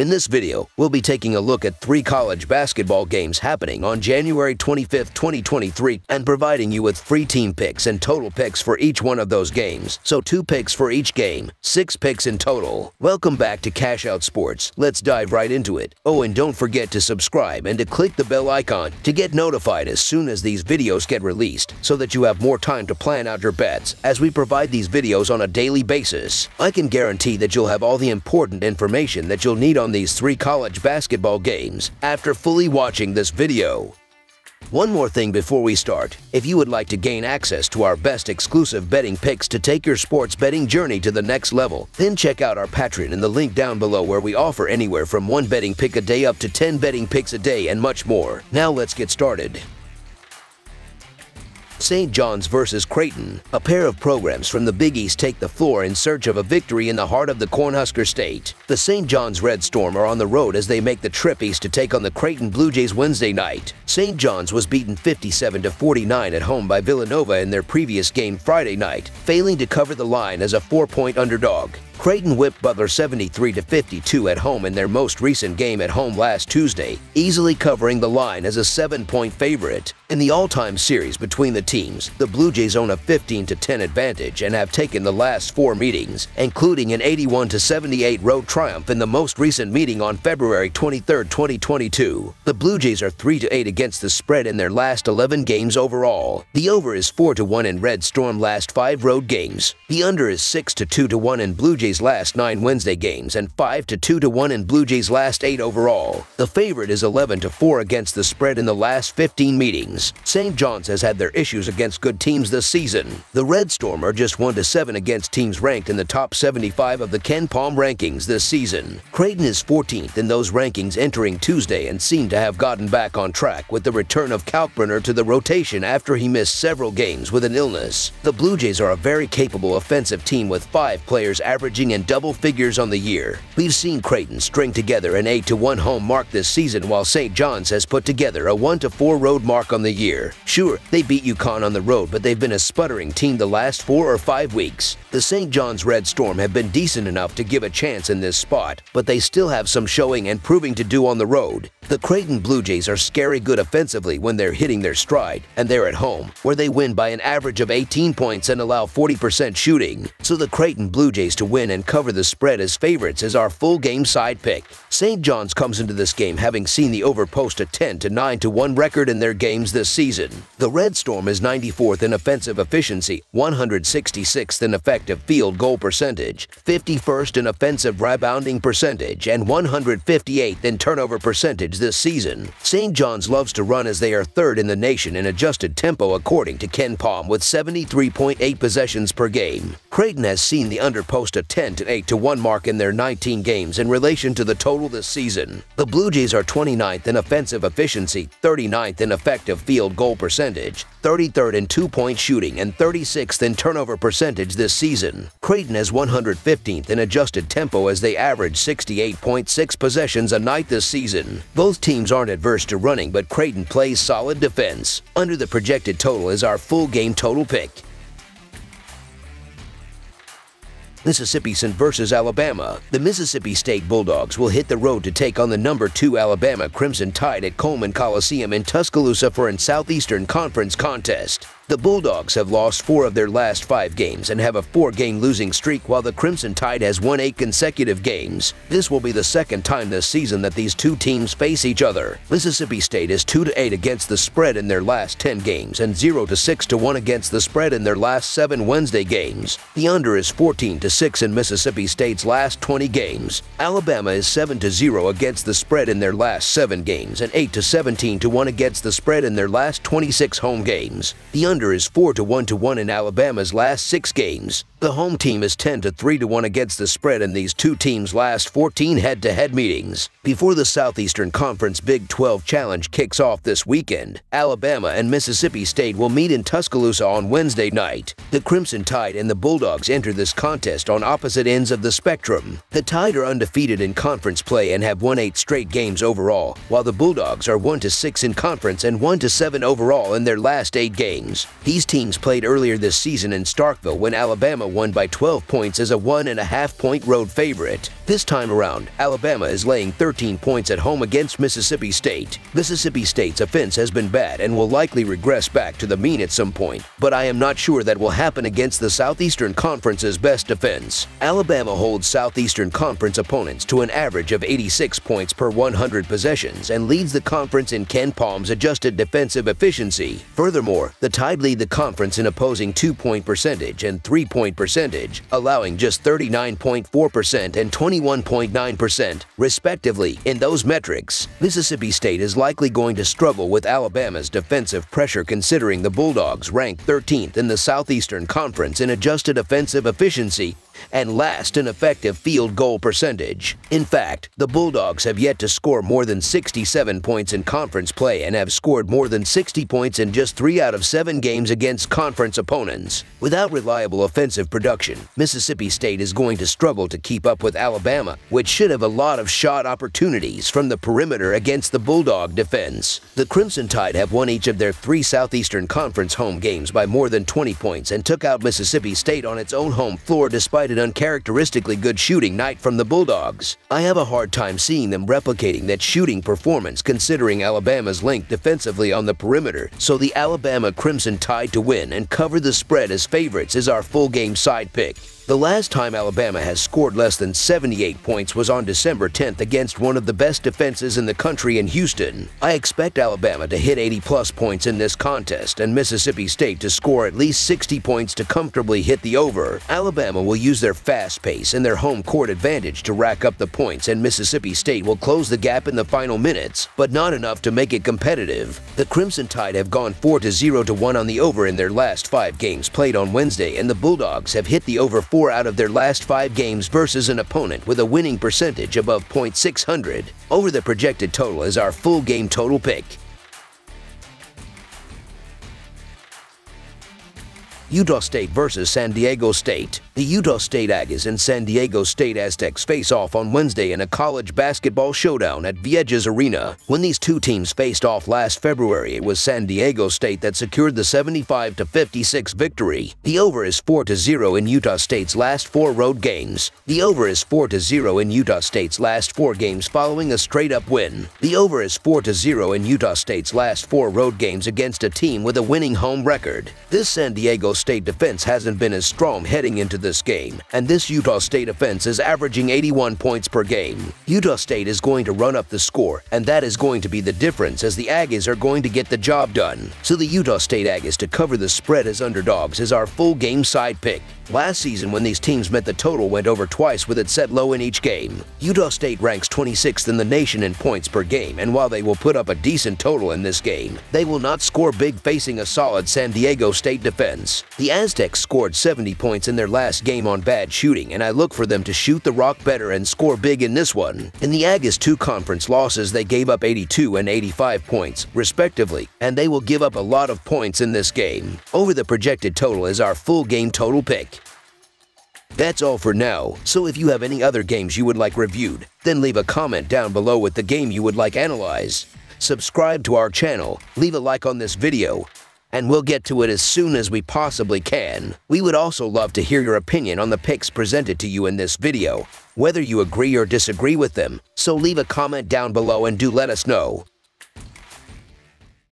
In this video, we'll be taking a look at 3 college basketball games happening on January 25th, 2023 and providing you with free team picks and total picks for each one of those games. So 2 picks for each game, 6 picks in total. Welcome back to Cash Out Sports. Let's dive right into it. Oh, and don't forget to subscribe and to click the bell icon to get notified as soon as these videos get released so that you have more time to plan out your bets as we provide these videos on a daily basis. I can guarantee that you'll have all the important information that you'll need on these 3 college basketball games after fully watching this video. One more thing before we start. If you would like to gain access to our best exclusive betting picks to take your sports betting journey to the next level, then check out our Patreon in the link down below where we offer anywhere from 1 betting pick a day up to 10 betting picks a day and much more. Now let's get started. St. John's versus Creighton. A pair of programs from the Big East take the floor in search of a victory in the heart of the Cornhusker State. The St. John's Red Storm are on the road as they make the trip east to take on the Creighton Blue Jays Wednesday night. St. John's was beaten 57-49 at home by Villanova in their previous game Friday night, failing to cover the line as a 4-point underdog. Creighton whipped Butler 73-52 at home in their most recent game at home last Tuesday, easily covering the line as a 7-point favorite. In the all-time series between the teams, the Blue Jays own a 15-10 advantage and have taken the last 4 meetings, including an 81-78 road triumph in the most recent meeting on February 23, 2022. The Blue Jays are 3-8 against the spread in their last 11 games overall. The over is 4-1 in Red Storm last 5 road games. The under is 6-2-1 in Blue Jays last 9 Wednesday games and 5-2-1 in Blue Jays last 8 overall. The favorite is 11-4 against the spread in the last 15 meetings. St. John's has had their issues against good teams this season. The Red Storm are just 1-7 against teams ranked in the top 75 of the Ken Palm rankings this season. Creighton is 14th in those rankings entering Tuesday and seem to have gotten back on track with the return of Kalkbrenner to the rotation after he missed several games with an illness. The Blue Jays are a very capable offensive team with 5 players averaging in double figures on the year. We've seen Creighton string together an 8-1 home mark this season while St. John's has put together a 1-4 road mark on the year. Sure, they beat UConn on the road, but they've been a sputtering team the last 4 or 5 weeks. The St. John's Red Storm have been decent enough to give a chance in this spot, but they still have some showing and proving to do on the road. The Creighton Blue Jays are scary good offensively when they're hitting their stride, and they're at home, where they win by an average of 18 points and allow 40% shooting. So the Creighton Blue Jays to win and cover the spread as favorites is our full game side pick. St. John's comes into this game having seen the over post a 10-9-1 record in their games this season. The Red Storm is 94th in offensive efficiency, 166th in effective field goal percentage, 51st in offensive rebounding percentage, and 158th in turnover percentage this season. St. John's loves to run as they are 3rd in the nation in adjusted tempo according to Ken Palm with 73.8 possessions per game. Creighton has seen the under post a 10-8-1 mark in their 19 games in relation to the total this season. The Blue Jays are 29th in offensive efficiency, 39th in effective field goal percentage, 33rd in 2-point shooting, and 36th in turnover percentage this season. Creighton has 115th in adjusted tempo as they average 68.6 possessions a night this season. Both teams aren't adverse to running, but Creighton plays solid defense. Under the projected total is our full game total pick. Mississippi State versus Alabama. The Mississippi State Bulldogs will hit the road to take on the number 2 Alabama Crimson Tide at Coleman Coliseum in Tuscaloosa for a Southeastern Conference contest. The Bulldogs have lost 4 of their last 5 games and have a 4-game losing streak while the Crimson Tide has won 8 consecutive games. This will be the 2nd time this season that these 2 teams face each other. Mississippi State is 2-8 against the spread in their last 10 games and 0-6-1 against the spread in their last 7 Wednesday games. The under is 14-6 in Mississippi State's last 20 games. Alabama is 7-0 against the spread in their last 7 games and 8-17-1 against the spread in their last 26 home games. The under is 4-1 in Alabama's last 6 games. The home team is 10-3-1 against the spread in these 2 teams' last 14 head-to-head meetings. Before the Southeastern Conference Big 12 Challenge kicks off this weekend, Alabama and Mississippi State will meet in Tuscaloosa on Wednesday night. The Crimson Tide and the Bulldogs enter this contest on opposite ends of the spectrum. The Tide are undefeated in conference play and have won 8 straight games overall, while the Bulldogs are 1-6 in conference and 1-7 overall in their last 8 games. These teams played earlier this season in Starkville when Alabama won by 12 points as a 1.5-point road favorite. This time around, Alabama is laying 13 points at home against Mississippi State. Mississippi State's offense has been bad and will likely regress back to the mean at some point, but I am not sure that will happen against the Southeastern Conference's best defense. Alabama holds Southeastern Conference opponents to an average of 86 points per 100 possessions and leads the conference in Ken Palm's adjusted defensive efficiency. Furthermore, the Tide lead the conference in opposing 2-point percentage and 3-point percentage, allowing just 39.4% and 21.9%, respectively, in those metrics. Mississippi State is likely going to struggle with Alabama's defensive pressure, considering the Bulldogs rank 13th in the Southeastern Conference in adjusted offensive efficiency and last in effective field goal percentage. In fact, the Bulldogs have yet to score more than 67 points in conference play and have scored more than 60 points in just 3 out of 7 games against conference opponents. Without reliable offensive production, Mississippi State is going to struggle to keep up with Alabama, which should have a lot of shot opportunities from the perimeter against the Bulldog defense. The Crimson Tide have won each of their 3 Southeastern Conference home games by more than 20 points and took out Mississippi State on its own home floor despite an uncharacteristically good shooting night from the Bulldogs. I have a hard time seeing them replicating that shooting performance considering Alabama's length defensively on the perimeter, so the Alabama Crimson Tide to win and cover the spread as favorites is our full game side pick. The last time Alabama has scored less than 78 points was on December 10th against one of the best defenses in the country in Houston. I expect Alabama to hit 80+ points in this contest and Mississippi State to score at least 60 points to comfortably hit the over. Alabama will use their fast pace and their home court advantage to rack up the points, and Mississippi State will close the gap in the final minutes, but not enough to make it competitive. The Crimson Tide have gone 4-0 to 1 on the over in their last 5 games played on Wednesday, and the Bulldogs have hit the over 4 out of their last 5 games versus an opponent with a winning percentage above .600. Over the projected total is our full game total pick. Utah State versus San Diego State. The Utah State Aggies and San Diego State Aztecs face off on Wednesday in a college basketball showdown at Viejas Arena. When these two teams faced off last February, it was San Diego State that secured the 75-56 victory. The over is 4-0 in Utah State's last 4 road games. The over is 4-0 in Utah State's last 4 games following a straight-up win. The over is 4-0 in Utah State's last 4 road games against a team with a winning home record. This San Diego State defense hasn't been as strong heading into this game, and this Utah State offense is averaging 81 points per game. Utah State is going to run up the score, and that is going to be the difference as the Aggies are going to get the job done. So the Utah State Aggies to cover the spread as underdogs is our full game side pick. Last season, when these teams met, the total went over twice with it set low in each game. Utah State ranks 26th in the nation in points per game, and while they will put up a decent total in this game, they will not score big facing a solid San Diego State defense. The Aztecs scored 70 points in their last game on bad shooting, and I look for them to shoot the rock better and score big in this one. In the Aggies' 2 conference losses, they gave up 82 and 85 points, respectively, and they will give up a lot of points in this game. Over the projected total is our full game total pick. That's all for now, so if you have any other games you would like reviewed, then leave a comment down below with the game you would like analyzed. Subscribe to our channel, leave a like on this video, and we'll get to it as soon as we possibly can. We would also love to hear your opinion on the picks presented to you in this video, whether you agree or disagree with them, so leave a comment down below and do let us know.